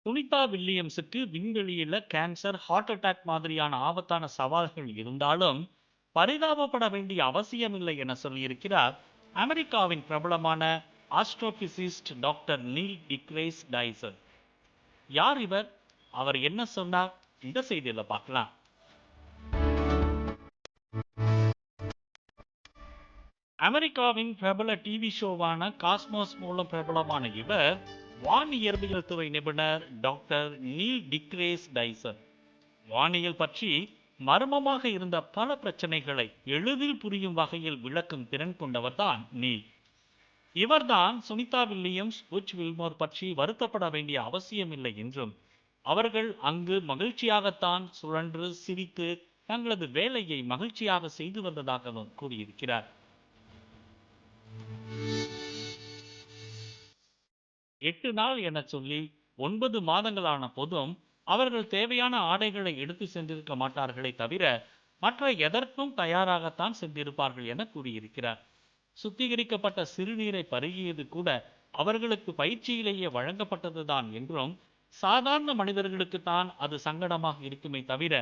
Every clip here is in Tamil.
சுனிதா வில்லியம்ஸுக்கு விண்வெளியில கேன்சர், ஹார்ட் அட்டாக் மாதிரியான ஆபத்தான சவால்கள் இருந்தாலும் பரிதாபப்பட வேண்டிய அவசியமில்லை என சொல்லியிருக்கிறார் அமெரிக்காவின் பிரபலமான ஆஸ்ட்ரோபிசிஸ்ட் டாக்டர் நீல் டிக்ரேஸ் டைசன். யார் இவர்? அவர் என்ன சொன்னார்? இந்த செய்தியில பார்க்கலாம். அமெரிக்காவின் பிரபல டிவி ஷோவான காஸ்மோஸ் மூலம் பிரபலமான இவர் வான் இயற்பியல் துறை நிபுணர் டாக்டர் நீல் டிக்ரேஸ் டைசன். வானியல் பற்றி மர்மமாக இருந்த பல பிரச்சனைகளை எளிதில் புரியும் வகையில் விளக்கும் திறன் கொண்டவர்தான் நீல். இவர்தான் சுனிதா வில்லியம்ஸ், புச் வில்மோர் பற்றி வருத்தப்பட வேண்டிய அவசியமில்லை என்றும், அவர்கள் அங்கு மகிழ்ச்சியாகத்தான் சுழன்று சிரித்து தங்களது வேலையை மகிழ்ச்சியாக செய்து வந்ததாகவும் கூறியிருக்கிறார். 8 நாள் என சொல்லி 9 மாதங்களான போதும் அவர்கள் தேவையான ஆடைகளை எடுத்து சென்றிருக்க மாட்டார்களே தவிர மற்ற எதற்கும் தயாராகத்தான் சென்றிருப்பார்கள் என கூறியிருக்கிறார். சுத்திகரிக்கப்பட்ட சிறுநீரை பருகியது கூட அவர்களுக்கு பயிற்சியிலேயே வழங்கப்பட்டதுதான் என்றும், சாதாரண மனிதர்களுக்கு தான் அது சங்கடமாக இருக்குமே தவிர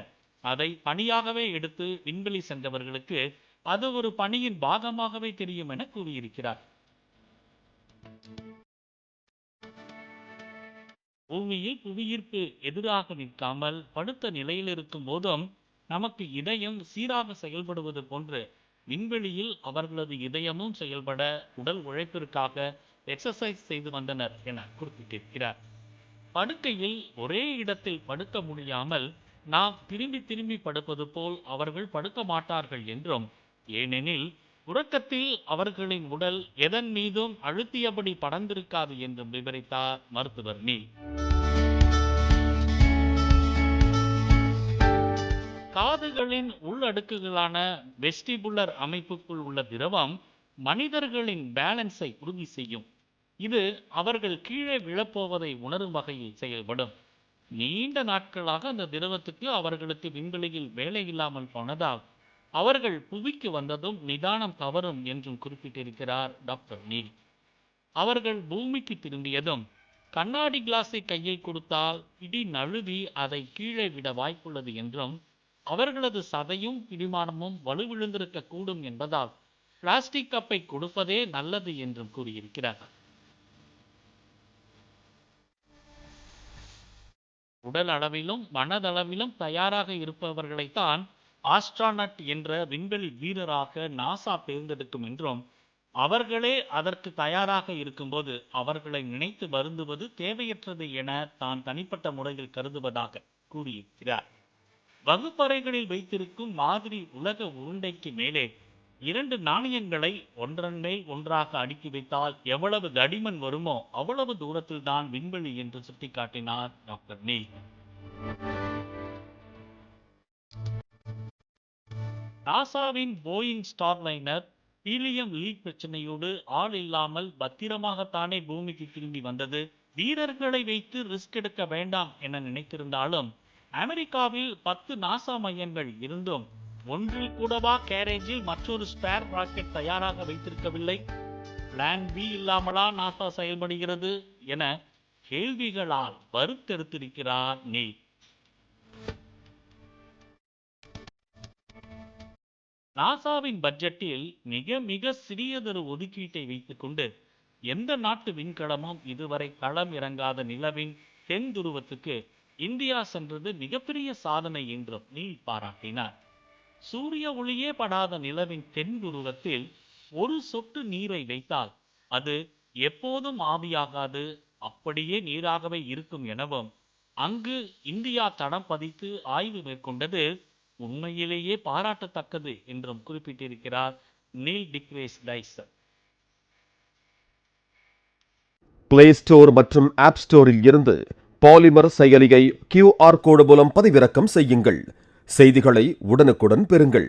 அதை பணியாகவே எடுத்து விண்வெளி சென்றவர்களுக்கு அது ஒரு பணியின் பாகமாகவே தெரியும் என கூறியிருக்கிறார். பூமியில் புவியீர்ப்பு எதிராக நிற்காமல் படுத்த நிலையில் இருக்கும் போதும் நமக்கு இதயம் சீராக செயல்படுவது போன்று விண்வெளியில் அவர்களது இதயமும் செயல்பட உடல் உழைப்பிற்காக எக்ஸசைஸ் செய்து வந்தனர் என குறிப்பிட்டிருக்கிறார். படுக்கையில் ஒரே இடத்தில் படுக்க முடியாமல் நாம் திரும்பி திரும்பி படுப்பது போல் அவர்கள் படுக்க மாட்டார்கள் என்றும், ஏனெனில் உறக்கத்தில் அவர்களின் உடல் எதன் மீதும் அழுத்தியபடி படர்ந்திருக்காது என்றும் விவரித்தார் மருத்துவர் நீல். காதுகளின் உள்ளடுக்குகளான வெஸ்டிபுலர் அமைப்புக்குள் உள்ள திரவம் மனிதர்களின் பேலன்ஸை உறுதி செய்யும். இது அவர்கள் கீழே விழப்போவதை உணரும் வகையில் செயல்படும். நீண்ட நாட்களாக அந்த திரவத்துக்கு அவர்களுக்கு விண்வெளியில் வேலை இல்லாமல் போனதால் அவர்கள் புவிக்கு வந்ததும் நிதானம் தவறும் என்றும் குறிப்பிட்டிருக்கிறார் டாக்டர் நீல். அவர்கள் பூமிக்கு திரும்பியதும் கண்ணாடி கிளாஸை கையில் கொடுத்தால் இடி நழுவி அதை கீழே விட வாய்ப்புள்ளது என்றும், அவர்களது சதையும் பிடிமானமும் வலுவிழந்திருக்க கூடும் என்பதால் பிளாஸ்டிக் கப்பை கொடுப்பதே நல்லது என்றும் கூறியிருக்கிறார். உடல் அளவிலும் மனதளவிலும் தயாராக இருப்பவர்களைத்தான் ஆஸ்ட்ரானட் என்ற விண்வெளி வீரராக நாசா தேர்ந்தெடுக்கும் என்றும், அவர்களே அதற்கு தயாராக இருக்கும்போது அவர்களை நினைத்து வருந்துவது தேவையற்றது என தான் தனிப்பட்ட முறையில் கருதுவதாக கூறியிருக்கிறார். வகுப்பறைகளில் வைத்திருக்கும் மாதிரி உலக உருண்டைக்கு மேலே 2 நாணயங்களை ஒன்றன் மேல் ஒன்றாக அடுக்கி வைத்தால் எவ்வளவு தடிமன் வருமோ அவ்வளவு தூரத்தில் தான் விண்வெளி என்று சுட்டிக்காட்டினார் டாக்டர் நீல். நாசாவின் போயிங் ஸ்டார்லைனர் ஹீலியம் லீக் பிரச்சனையோடு ஆள் இல்லாமல் பத்திரமாகத்தானே பூமிக்கு திரும்பி வந்தது. வீரர்களை வைத்து ரிஸ்க் எடுக்க வேண்டாம் என நினைத்திருந்தாலும் அமெரிக்காவில் 10 நாசா மையங்கள் இருந்தும் ஒன்றில் கூடவா கேரேஜில் மற்றொரு ஸ்பேர் ராக்கெட் தயாராக வைத்திருக்கவில்லை? பிளான் பி இல்லாமலா நாசா செயல்படுகிறது என கேள்விகளால் வறுத்தெடுத்திருக்கிறார் நீல். நாசாவின் பட்ஜெட்டில் மிக மிக சிறியதொரு ஒதுக்கீட்டை வைத்துக் கொண்டு எந்த நாட்டு விண்கலமும் இதுவரை களம் இறங்காத நிலவின் தென் துருவத்துக்கு இந்தியா சென்றது மிகப்பெரிய சாதனை என்றும் நீல் பாராட்டினார். சூரிய ஒளியே படாத நிலவின் தென் துருவத்தில் ஒரு சொட்டு நீரை வைத்தால் அது எப்போதும் ஆவியாகாது, அப்படியே நீராகவே இருக்கும் எனவும், அங்கு இந்தியா தடம் பதித்து ஆய்வு மேற்கொண்டது உண்மையிலேயே பாராட்டத்தக்கது என்றும் குறிப்பிட்டிருக்கிறார் நீல் டிக்ரேஸ் டைசன். பிளே ஸ்டோர் மற்றும் ஆப் ஸ்டோரில் இருந்து பாலிமர் செயலியை QR கோடு மூலம் பதிவிறக்கம் செய்யுங்கள். செய்திகளை உடனுக்குடன் பெறுங்கள்.